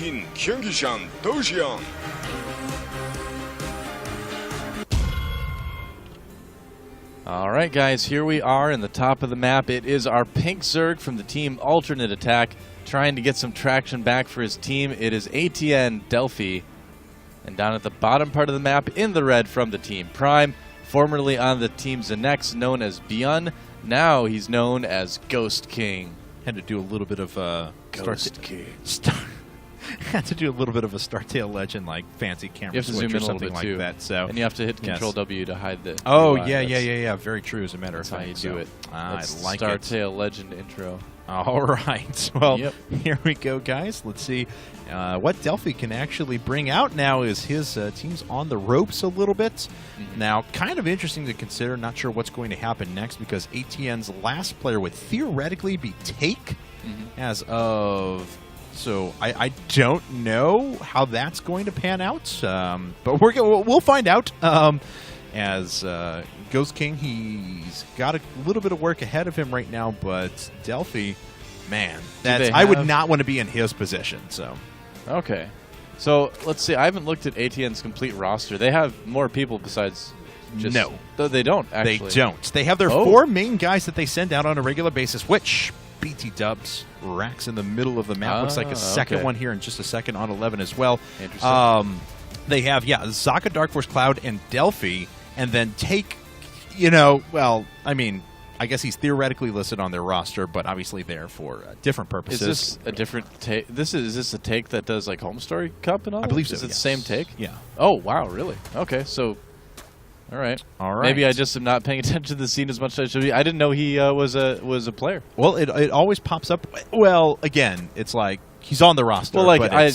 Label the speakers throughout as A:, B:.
A: Atin Kyungishan Dojian.
B: All right, guys, here we are in the top of the map. It is our pink Zerg from the team Alternate Attack trying to get some traction back for his team. It is aTn.Delphi. And down at the bottom part of the map in the red from the team Prime, formerly on the team Zanex, known as Byun. Now he's known as Ghost King.
C: Had to do a little bit of
B: Ghost King.
C: Had to do a little bit of a Startail Legend, like fancy camera switch or something like that. So,
B: and you have to hit Control W to hide the.
C: Oh
B: UI.
C: yeah. Very true. As a matter of
B: fact,
C: that's
B: how you do it.
C: I like
B: Startail Legend intro.
C: All right. Well, Here we go, guys. Let's see what Delphi can actually bring out now. Is his team's on the ropes a little bit. Now, kind of interesting to consider. Not sure what's going to happen next because aTn's last player would theoretically be Take as of. So I don't know how that's going to pan out, but we'll find out. As Ghost King, he's got a little bit of work ahead of him right now, but Delphi, man, I would not want to be in his position. So,
B: okay, so let's see. I haven't looked at aTn's complete roster. They have more people besides.
C: No,
B: they don't. Actually,
C: they don't. They have their 4 main guys that they send out on a regular basis, which. BT Dubs racks in the middle of the map. Looks like a second one here in just a second on 11 as well.
B: Interesting.
C: They have, Zaka, Dark Force, Cloud, and Delphi, and then Take, well, I mean, I guess he's theoretically listed on their roster, but obviously there for different purposes.
B: Is this a different take? Is this a take that does like Home Story Cup and all?
C: I believe so.
B: Is it the same take?
C: Yeah.
B: Oh, wow, really? Okay, so... All right. Maybe I just am not paying attention to the scene as much as I should be. I didn't know he was a player.
C: Well, it always pops up. Well, again, it's like he's on the roster.
B: Well, like I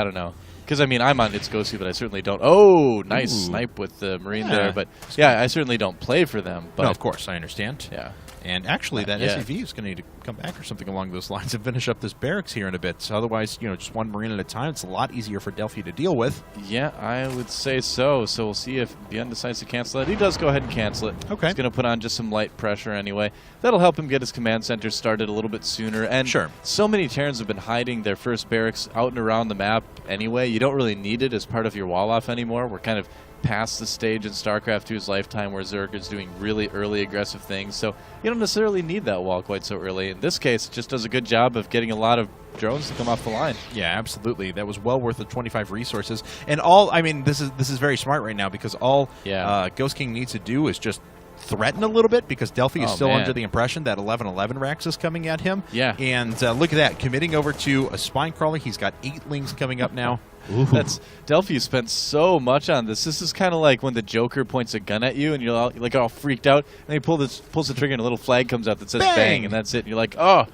B: don't know. Because I mean, I'm on It's Ghosty, but I certainly don't. Oh, nice snipe with the Marine there. But yeah, I certainly don't play for them. But
C: no, of course, I understand.
B: Yeah.
C: And actually, that SCV is going to need to come back or something along those lines and finish up this barracks here in a bit. So otherwise, just one Marine at a time. It's a lot easier for Delphi to deal with.
B: Yeah, I would say so. So we'll see if Byun decides to cancel it. He does go ahead and cancel it.
C: Okay.
B: He's going to put on just some light pressure anyway. That'll help him get his command center started a little bit sooner. And so many Terrans have been hiding their first barracks out and around the map anyway. You don't really need it as part of your wall-off anymore. We're kind of past the stage in StarCraft 2's lifetime where Zerg is doing really early aggressive things, so you don't necessarily need that wall quite so early. In this case, it just does a good job of getting a lot of drones to come off the line.
C: Yeah, absolutely. That was well worth the 25 resources. And all, I mean, this is very smart right now because all Ghost King needs to do is just threaten a little bit because Delphi is still under the impression that 1111 Rax is coming at him.
B: Yeah.
C: And look at that, committing over to a spine crawler. He's got 8 lings coming up now.
B: That's Delphi spent so much on this. This is kind of like when the Joker points a gun at you and you're all freaked out, and he pulls the trigger and a little flag comes out that says bang, and that's it. And you're like, oh,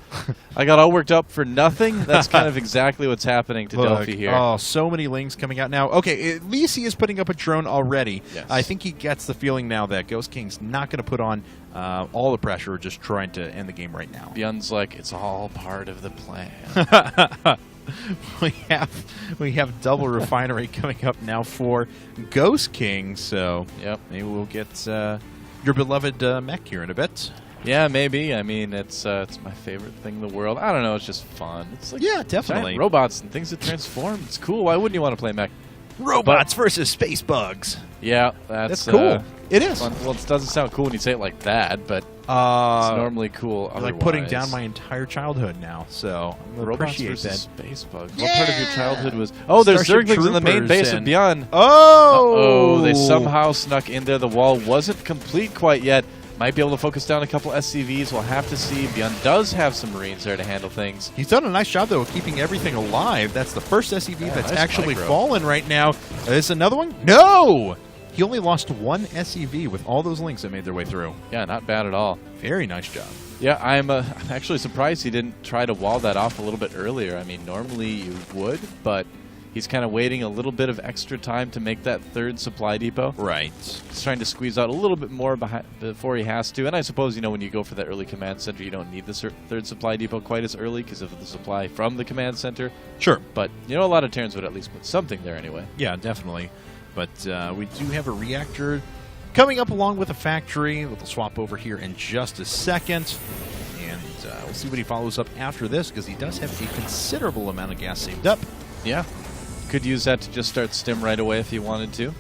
B: I got all worked up for nothing. That's kind of exactly what's happening to Delphi here.
C: Oh, so many lings coming out now. Okay, at least he is putting up a drone already.
B: Yes.
C: I think he gets the feeling now that Ghost King's not going to put on all the pressure, just trying to end the game right now.
B: Byun's like, it's all part of the plan.
C: We have double refinery coming up now for Ghost King, so maybe we'll get your beloved mech here in a bit.
B: Yeah, maybe. I mean, it's my favorite thing in the world. I don't know, it's just fun. It's like
C: definitely
B: giant robots and things that transform. It's cool. Why wouldn't you want to play mech?
C: Robots versus space bugs.
B: Yeah, that's
C: cool. It is.
B: Fun. Well, it doesn't sound cool when you say it like that, but it's normally cool.
C: You're like putting down my entire childhood now, so I appreciate that.
B: Space bugs. What part of your childhood was? Oh, there's Zerglings in the main base of Byun.
C: Oh,
B: they somehow snuck in there. The wall wasn't complete quite yet. Might be able to focus down a couple SCVs. We'll have to see. Byun does have some Marines there to handle things.
C: He's done a nice job, though, of keeping everything alive. That's the first SCV that's actually fallen right now. Is this another one? No! He only lost 1 SCV with all those links that made their way through.
B: Yeah, not bad at all.
C: Very nice job.
B: Yeah, I'm actually surprised he didn't try to wall that off a little bit earlier. I mean, normally you would, but he's kind of waiting a little bit of extra time to make that 3rd supply depot.
C: Right.
B: He's trying to squeeze out a little bit more before he has to. And I suppose, when you go for that early command center, you don't need the 3rd supply depot quite as early because of the supply from the command center.
C: Sure.
B: But, a lot of Terrans would at least put something there anyway.
C: Yeah, definitely. But we do have a reactor coming up along with a factory. We'll swap over here in just a second. And we'll see what he follows up after this because he does have a considerable amount of gas saved up.
B: Yeah. Could use that to just start stim right away if you wanted to.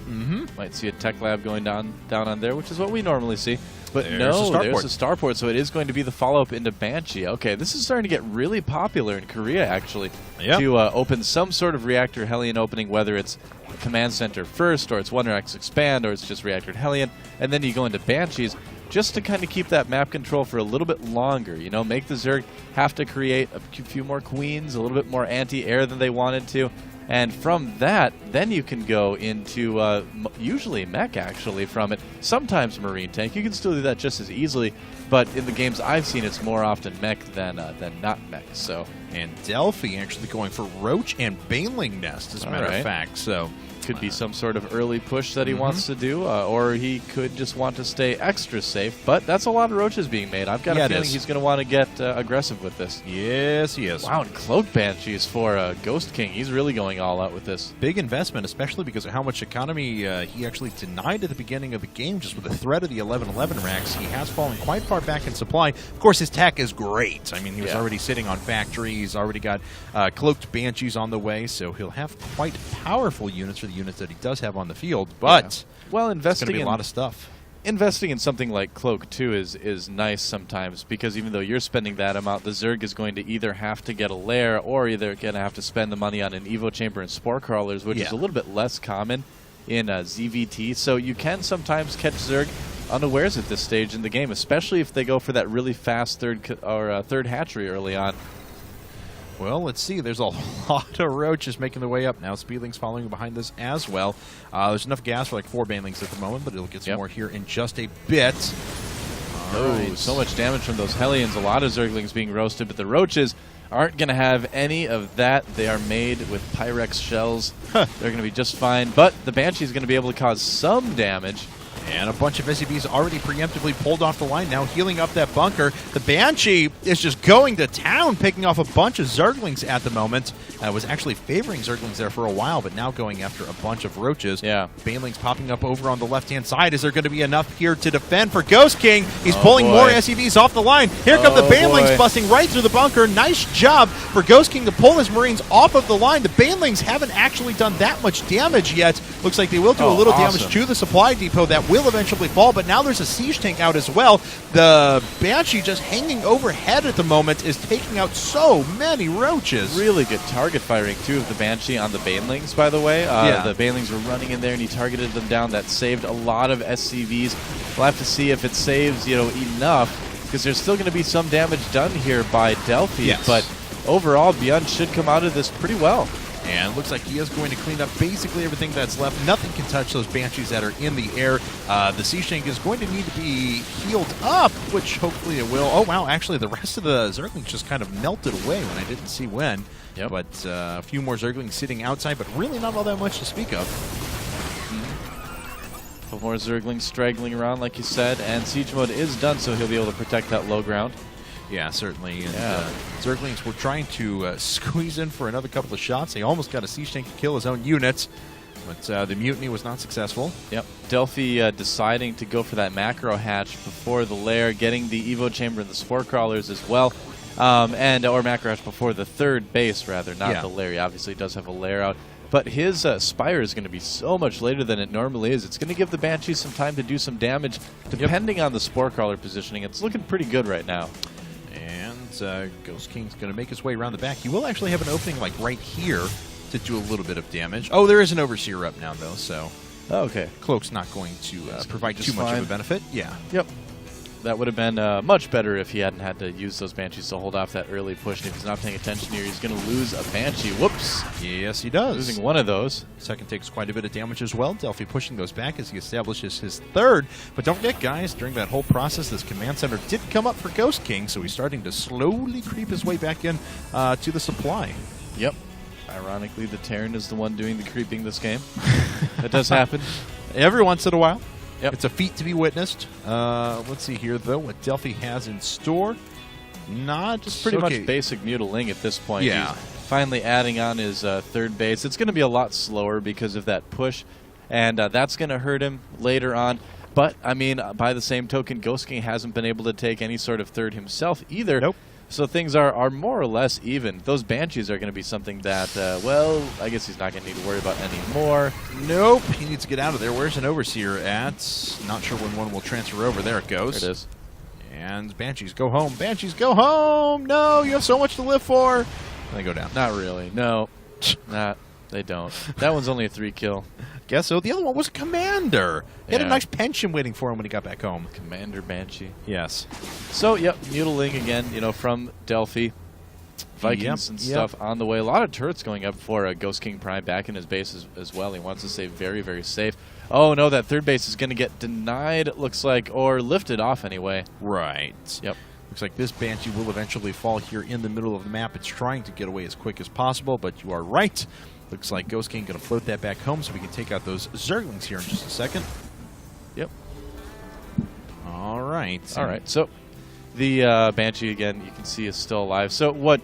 B: Might see a tech lab going down on there, which is what we normally see. But there's a starport, so it is going to be the follow-up into Banshee. Okay, this is starting to get really popular in Korea, actually, to open some sort of Reactor Hellion opening, whether it's Command Center first, or it's 1X Expand, or it's just Reactor Hellion, and then you go into Banshees, just to kind of keep that map control for a little bit longer. You know, make the Zerg have to create a few more queens, a little bit more anti-air than they wanted to. And from that, then you can go into usually mech, actually, from it. Sometimes marine tank. You can still do that just as easily, but in the games I've seen, it's more often mech than not mech. So,
C: and Delphi actually going for Roach and Baneling Nest, as a matter of fact. So
B: could be some sort of early push that he wants to do, or he could just want to stay extra safe. But that's a lot of roaches being made. I've got a feeling he's going to want to get aggressive with this.
C: Yes, he is.
B: Wow, and Cloak Banshees for Ghost King. He's really going all out with this.
C: Big investment, especially because of how much economy he actually denied at the beginning of the game, just with the threat of the 11-11 racks. He has fallen quite far back in supply. Of course, his tech is great. I mean, he was already sitting on factory. He's already got Cloaked Banshees on the way, so he'll have quite powerful units for the units that he does have on the field. But
B: well, investing
C: it's going to be a lot of stuff.
B: Investing in something like Cloak, too, is nice sometimes, because even though you're spending that amount, the Zerg is going to either have to get a lair or either going to have to spend the money on an Evo Chamber and Spore Crawlers, which is a little bit less common in ZVT. So you can sometimes catch Zerg unawares at this stage in the game, especially if they go for that really fast third hatchery early on.
C: Well, let's see. There's a lot of roaches making their way up now. Speedling's following behind this as well. There's enough gas for like 4 banelings at the moment, but it'll get some more here in just a bit.
B: So much damage from those Hellions. A lot of Zerglings being roasted, but the roaches aren't going to have any of that. They are made with Pyrex shells. They're going to be just fine, but the Banshee is going to be able to cause some damage.
C: And a bunch of SCVs already preemptively pulled off the line, now healing up that bunker. The Banshee is just going to town, picking off a bunch of Zerglings at the moment. Was actually favoring Zerglings there for a while, but now going after a bunch of roaches.
B: Yeah.
C: Banelings popping up over on the left-hand side. Is there going to be enough here to defend for Ghost King? He's pulling more SCVs off the line. Here come the Banelings busting right through the bunker. Nice job for Ghost King to pull his Marines off of the line. The Banelings haven't actually done that much damage yet. Looks like they will do a little damage to the supply depot. That will eventually fall, but now there's a siege tank out as well. The Banshee just hanging overhead at the moment is taking out so many roaches.
B: Really good target firing, too, of the Banshee on the Banelings, by the way. The Banelings were running in there, and he targeted them down. That saved a lot of SCVs. We'll have to see if it saves, enough, because there's still going to be some damage done here by Delphi, but overall, Beyond should come out of this pretty well.
C: And it looks like he is going to clean up basically everything that's left. Nothing can touch those Banshees that are in the air. The Siege Tank is going to need to be healed up, which hopefully it will. Oh, wow, actually the rest of the Zerglings just kind of melted away when I didn't see when. But a few more Zerglings sitting outside, but really not all that much to speak of.
B: A couple more Zerglings straggling around, like you said, and Siege Mode is done, so he'll be able to protect that low ground.
C: Yeah, certainly. And Zerglings were trying to squeeze in for another couple of shots. They almost got a Siege Tank to kill his own units, but the mutiny was not successful.
B: Yep. Delphi deciding to go for that macro hatch before the lair, getting the Evo Chamber and the Spore Crawlers as well. Or macro hatch before the third base, rather, not the lair. He obviously does have a lair out. But his Spire is going to be so much later than it normally is. It's going to give the Banshee some time to do some damage, depending on the Spore Crawler positioning. It's looking pretty good right now.
C: Ghost King's going to make his way around the back. He will actually have an opening like right here to do a little bit of damage. Oh, there is an Overseer up now, though, so Cloak's not going to provide too much of a benefit. Yeah.
B: Yep. That would have been much better if he hadn't had to use those Banshees to hold off that early push. And if he's not paying attention here, he's going to lose a Banshee. Whoops.
C: Yes, he does.
B: Losing one of those.
C: Second takes quite a bit of damage as well. Delphi pushing those back as he establishes his third. But don't forget, guys, during that whole process, this command center did come up for Ghost King, so he's starting to slowly creep his way back in to the supply.
B: Yep. Ironically, the Terran is the one doing the creeping this game. That does happen.
C: Every once in a while.
B: Yep.
C: It's a feat to be witnessed. Let's see here, though, what Delphi has in store.
B: Just pretty much basic Mutiling at this point.
C: Yeah.
B: He's finally adding on his third base. It's going to be a lot slower because of that push, and that's going to hurt him later on. But, I mean, by the same token, Ghost King hasn't been able to take any sort of third himself either.
C: Nope.
B: So things are more or less even. Those Banshees are going to be something that, well, I guess he's not going to need to worry about anymore.
C: Nope, he needs to get out of there. Where's an Overseer at? Not sure when one will transfer over. There it goes.
B: There it is.
C: And Banshees, go home. Banshees, go home! No, you have so much to live for. And they go down.
B: Not really. No. They don't. That one's only a 3-kill.
C: Guess so. The other one was Commander. He had a
B: Yeah.
C: nice pension waiting for him when he got back home.
B: Commander Banshee.
C: Yes.
B: So, yep, Mutiling again, from Delphi. Vikings and stuff on the way. A lot of turrets going up for GhostKing.Prime back in his base as well. He wants to stay very, very safe. Oh, no, that third base is going to get denied, it looks like, or lifted off anyway.
C: Right.
B: Yep.
C: Looks like this Banshee will eventually fall here in the middle of the map. It's trying to get away as quick as possible, but you are right. Looks like GhostKing going to float that back home so we can take out those Zerglings here in just a second.
B: Yep.
C: All right.
B: All right. So the Banshee, again, you can see is still alive. So what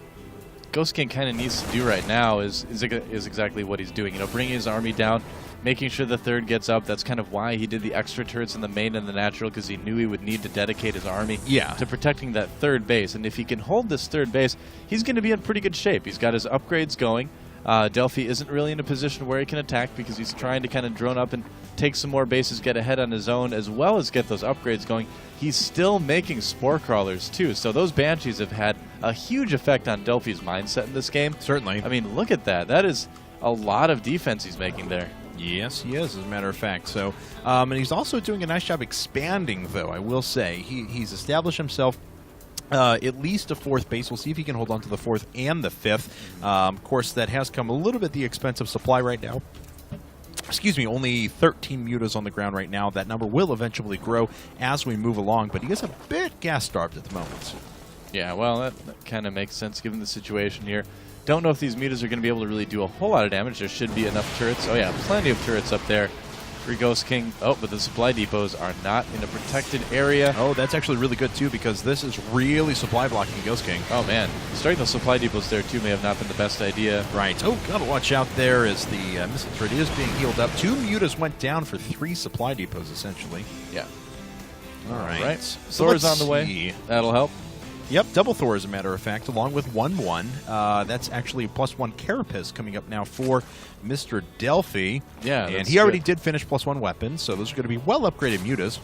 B: GhostKing kind of needs to do right now is exactly what he's doing. Bringing his army down, making sure the third gets up. That's kind of why he did the extra turrets in the main and the natural, because he knew he would need to dedicate his army to protecting that third base. And if he can hold this third base, he's going to be in pretty good shape. He's got his upgrades going. Delphi isn't really in a position where he can attack because he's trying to kind of drone up and take some more bases, get ahead on his own, as well as get those upgrades going. He's still making Spore Crawlers, too. So those Banshees have had a huge effect on Delphi's mindset in this game.
C: Certainly.
B: I mean, look at that. That is a lot of defense he's making there.
C: Yes, he is, as a matter of fact. So, and he's also doing a nice job expanding, though, I will say. He's established himself at least a fourth base. We'll see if he can hold on to the fourth and the fifth. Of course, that has come a little bit at the expense of supply right now. Excuse me, only 13 mutas on the ground right now. That number will eventually grow as we move along, but he is a bit gas-starved at the moment.
B: Yeah, well, that kind of makes sense given the situation here. Don't know if these mutas are going to be able to really do a whole lot of damage. There should be enough turrets. Oh, yeah, plenty of turrets up there for GhostKing. Oh, but the supply depots are not in a protected area.
C: Oh, that's actually really good, too, because this is really supply blocking GhostKing.
B: Oh, man. Starting those supply depots there, too, may have not been the best idea.
C: Right. Oh, gotta watch out there as the missile turret is being healed up. 2 mutas went down for 3 supply depots, essentially.
B: Yeah.
C: All right.
B: So Thor's on the way. That'll help.
C: Yep, double Thor, as a matter of fact, along with 1/1. That's actually +1 Carapace coming up now for Mr. Delphi.
B: Yeah,
C: and he already did finish +1 weapons, so those are going to be well upgraded mutas.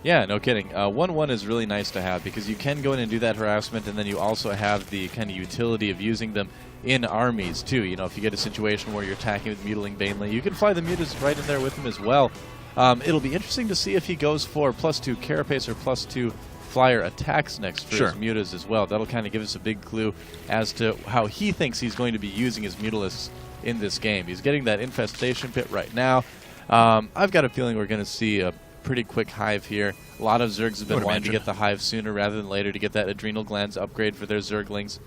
B: Yeah, no kidding. 1/1 is really nice to have because you can go in and do that harassment, and then you also have the kind of utility of using them in armies, too. If you get a situation where you're attacking with Mutiling Bainley, you can fly the mutas right in there with him as well. It'll be interesting to see if he goes for +2 Carapace or +2 Flyer attacks next for his mutas as well. That'll kind of give us a big clue as to how he thinks he's going to be using his mutalisks in this game. He's getting that infestation pit right now. I've got a feeling we're going to see a pretty quick hive here. A lot of Zergs have been wanting to get the hive sooner rather than later to get that adrenal glands upgrade for their Zerglings.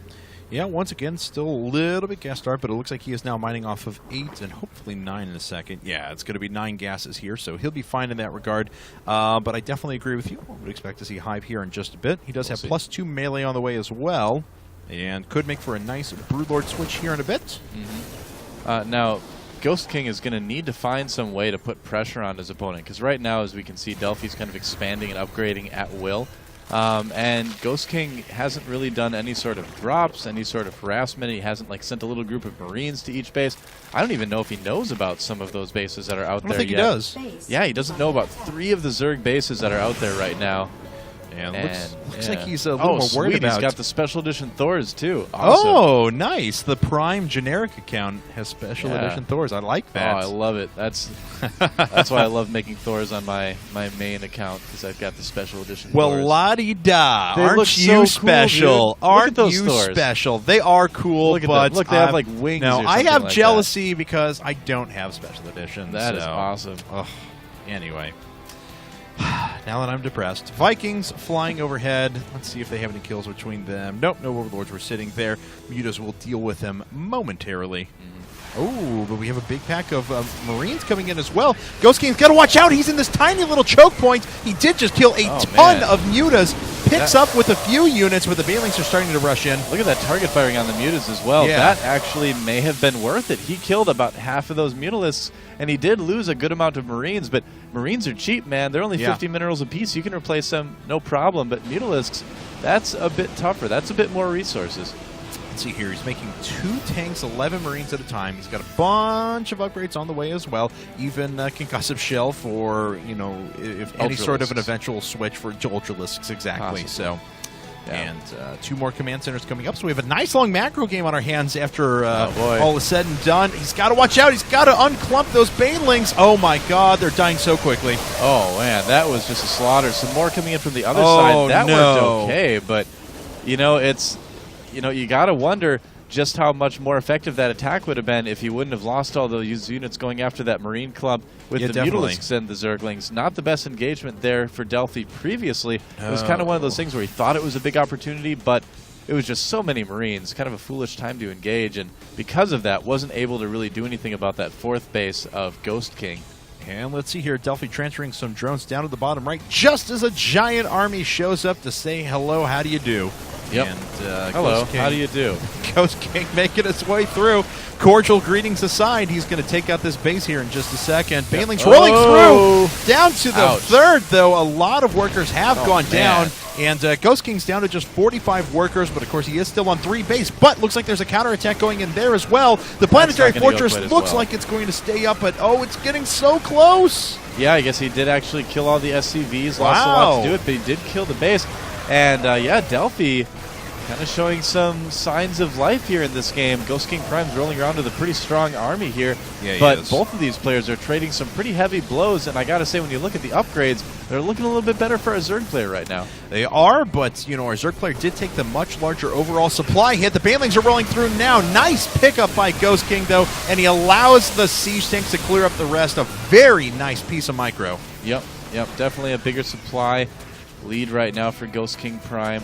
C: Yeah, once again, still a little bit gas-starved, but it looks like he is now mining off of 8 and hopefully 9 in a second. Yeah, it's going to be 9 gases here, so he'll be fine in that regard. But I definitely agree with you. I would expect to see Hive here in just a bit. He does have +2 melee on the way as well, and could make for a nice Broodlord switch here in a bit.
B: Now, GhostKing is going to need to find some way to put pressure on his opponent, because right now, as we can see, Delphi's kind of expanding and upgrading at will. And GhostKing hasn't really done any sort of drops, any sort of harassment. He hasn't sent a little group of Marines to each base. I don't even know if he knows about some of those bases that are out there yet.
C: I think he does.
B: Yeah, he doesn't know about 3 of the Zerg bases that are out there right now.
C: And looks like he's a little more worried about.
B: He's got the special edition Thors too. Awesome.
C: Oh, nice! The Prime generic account has special edition Thors. I like that.
B: Oh, I love it. That's why I love making Thors on my main account, because I've got the special edition.
C: Well,
B: Thors.
C: la-di-da! Aren't
B: look
C: you
B: so
C: special?
B: Cool,
C: Aren't
B: those
C: you
B: Thors.
C: special? They are cool.
B: Look at
C: but
B: them. Look, they have wings.
C: No,
B: or
C: I
B: something
C: have
B: like
C: jealousy because I don't have special editions.
B: That is awesome.
C: Ugh. Anyway. Now that I'm depressed. Vikings flying overhead. Let's see if they have any kills between them. Nope, no Overlords were sitting there. Mutas will deal with them momentarily. Oh, but we have a big pack of Marines coming in as well. GhostKing's got to watch out. He's in this tiny little choke point. He did just kill a ton of mutas. Picks up with a few units, but the Banelings are starting to rush in.
B: Look at that target firing on the mutas as well.
C: Yeah.
B: That actually may have been worth it. He killed about half of those mutalisks And he did lose a good amount of Marines, but Marines are cheap, man. They're only 50 minerals apiece. You can replace them, no problem. But Mutalisks, that's a bit tougher. That's a bit more resources.
C: Let's see here. He's making 2 tanks, 11 Marines at a time. He's got a bunch of upgrades on the way as well. Even concussive shell for, you know, if any sort of an eventual switch for Ultralisks, exactly.
B: Possibly.
C: So, and 2 more command centers coming up. So we have a nice long macro game on our hands after all is said and done. He's got to watch out. He's got to unclump those banelings. Oh my God, they're dying so quickly.
B: Oh man, that was just a slaughter. Some more coming in from the other side. That worked okay, but you know, it's, you know, you got to wonder just how much more effective that attack would have been if he wouldn't have lost all those units going after that Marine Club with the Mutalisks and the Zerglings. Not the best engagement there for Delphi previously. It was kind of one of those things where he thought it was a big opportunity, but it was just so many Marines, kind of a foolish time to engage, and because of that, wasn't able to really do anything about that 4th base of Ghost King.
C: And let's see here, Delphi transferring some drones down to the bottom right, just as a giant army shows up to say hello, how do you do?
B: Yep.
C: And,
B: hello, how do you do?
C: Ghost King making its way through. Cordial greetings aside, he's going to take out this base here in just a second. Banelings rolling through. Down to the 3rd, though. A lot of workers have gone down. And Ghost King's down to just 45 workers, but of course he is still on 3 base. But looks like there's a counterattack going in there as well. The planetary fortress looks like it's going to stay up, but oh, it's getting so close.
B: Yeah, I guess he did actually kill all the SCVs. Lost a lot to do it, but he did kill the base. And yeah, Delphi kind of showing some signs of life here in this game. GhostKing.Prime's rolling around with a pretty strong army here. Yeah, but both of these players are trading some pretty heavy blows, and I got to say, when you look at the upgrades, they're looking a little bit better for our Zerg player right now.
C: They are, but, you know, our Zerg player did take the much larger overall supply hit. The Banelings are rolling through now. Nice pickup by Ghost King, though, and he allows the siege tanks to clear up the rest. A very nice piece of micro.
B: Yep, definitely a bigger supply lead right now for GhostKing.Prime.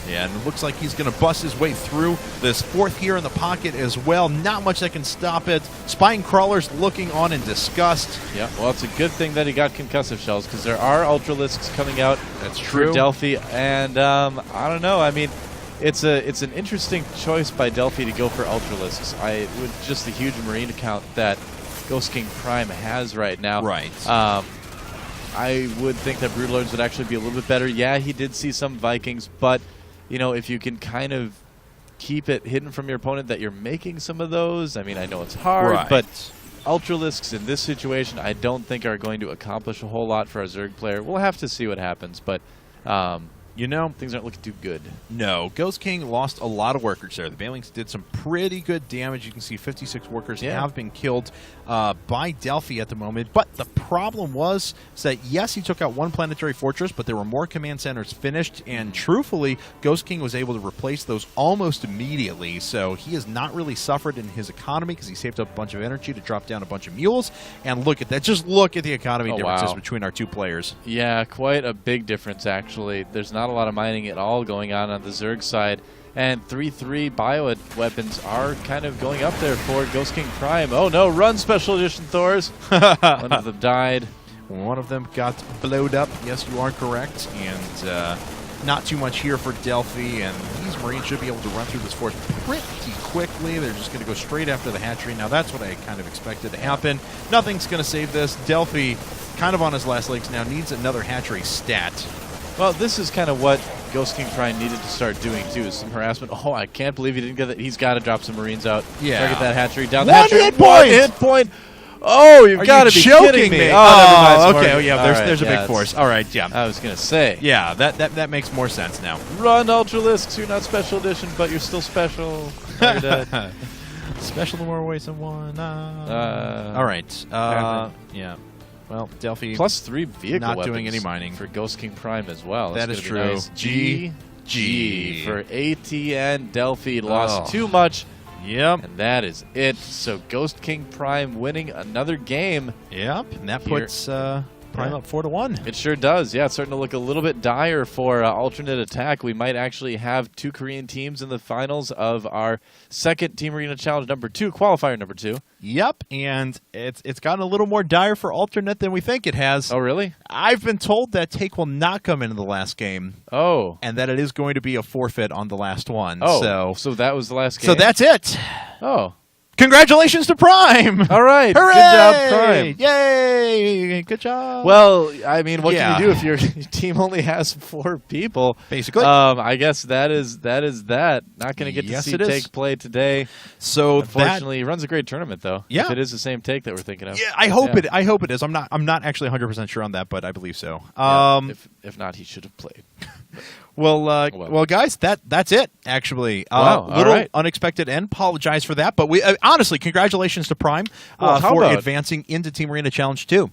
C: Yeah, and it looks like he's going to bust his way through this 4th here in the pocket as well. Not much that can stop it. Spine Crawlers looking on in disgust.
B: Yeah, well, it's a good thing that he got concussive shells, because there are Ultralisks coming out.
C: That's true.
B: For Delphi, and I don't know. I mean, it's an interesting choice by Delphi to go for Ultralisks. With just the huge Marine account that GhostKing.Prime has right now.
C: Right.
B: I would think that Broodlords would actually be a little bit better. Yeah, he did see some Vikings, but you know, if you can kind of keep it hidden from your opponent that you're making some of those, I mean, I know it's hard, but Ultralisks in this situation I don't think are going to accomplish a whole lot for our Zerg player. We'll have to see what happens, but you know, things aren't looking too good.
C: No, Ghost King lost a lot of workers there. The Banelings did some pretty good damage. You can see 56 workers have been killed by Delphi at the moment. But the problem was that, yes, he took out 1 planetary fortress, but there were more command centers finished. And truthfully, Ghost King was able to replace those almost immediately. So he has not really suffered in his economy because he saved up a bunch of energy to drop down a bunch of mules. And look at that. Just look at the economy differences between our 2 players.
B: Yeah, quite a big difference, actually. There's not a lot of mining at all going on the Zerg side, and 3-3 bio weapons are kind of going up there for GhostKing.Prime. Oh no, run Special Edition Thors. One of them died.
C: One of them got blowed up. Yes, you are correct. And not too much here for Delphi, and these Marines should be able to run through this fort pretty quickly. They're just going to go straight after the hatchery. Now that's what I kind of expected to happen. Nothing's going to save this. Delphi, kind of on his last legs now, needs another hatchery stat.
B: Well, this is kind of what GhostKing.Prime needed to start doing, too, is some harassment. Oh, I can't believe he didn't get that. He's got to drop some Marines out.
C: Yeah.
B: Try to get that hatchery down.
C: One hit point!
B: One hit point! Oh, you've got to be kidding me.
C: Oh, okay. Oh, yeah, there's a big force. All right, yeah.
B: I was going to say.
C: Yeah, that makes more sense now.
B: Run, Ultralisks. You're not Special Edition, but you're still special. You're dead.
C: Special in more ways than one. All right. Yeah. Well, Delphi
B: +3 vehicle
C: not doing any mining
B: for GhostKing.Prime as well.
C: That is true.
B: Nice. GG for aTn.Delphi. Lost too much.
C: Yep.
B: And that is it. So GhostKing.Prime winning another game.
C: Yep. And that puts Prime up 4-1.
B: It sure does. Yeah, it's starting to look a little bit dire for alternate attack. We might actually have 2 Korean teams in the finals of our second Team Arena Challenge #2, qualifier #2.
C: Yep, and it's gotten a little more dire for alternate than we think it has.
B: Oh, really?
C: I've been told that Take will not come into the last game.
B: Oh.
C: And that it is going to be a forfeit on the last one.
B: Oh, so that was the last game?
C: So that's it.
B: Oh.
C: Congratulations to Prime!
B: All right.
C: Hooray!
B: Good job, Prime.
C: Yay! Good job.
B: Well, I mean, what
C: Yeah.
B: can you do if your team only has 4 people?
C: Basically.
B: I guess that is that. Not going to get
C: Yes,
B: to see
C: it is.
B: Take play today.
C: So
B: Unfortunately, he runs a great tournament, though.
C: Yeah.
B: If it is the same take that we're thinking of.
C: Yeah, I hope it. I hope it is. I'm not actually 100% sure on that, but I believe so.
B: Yeah, if not, he should have played.
C: Well, guys, that's it. Actually,
B: Wow,
C: little
B: all right.
C: unexpected end. Apologize for that, but we honestly, congratulations to Prime
B: Well, how
C: for
B: about-
C: advancing into Team Arena Challenge 2.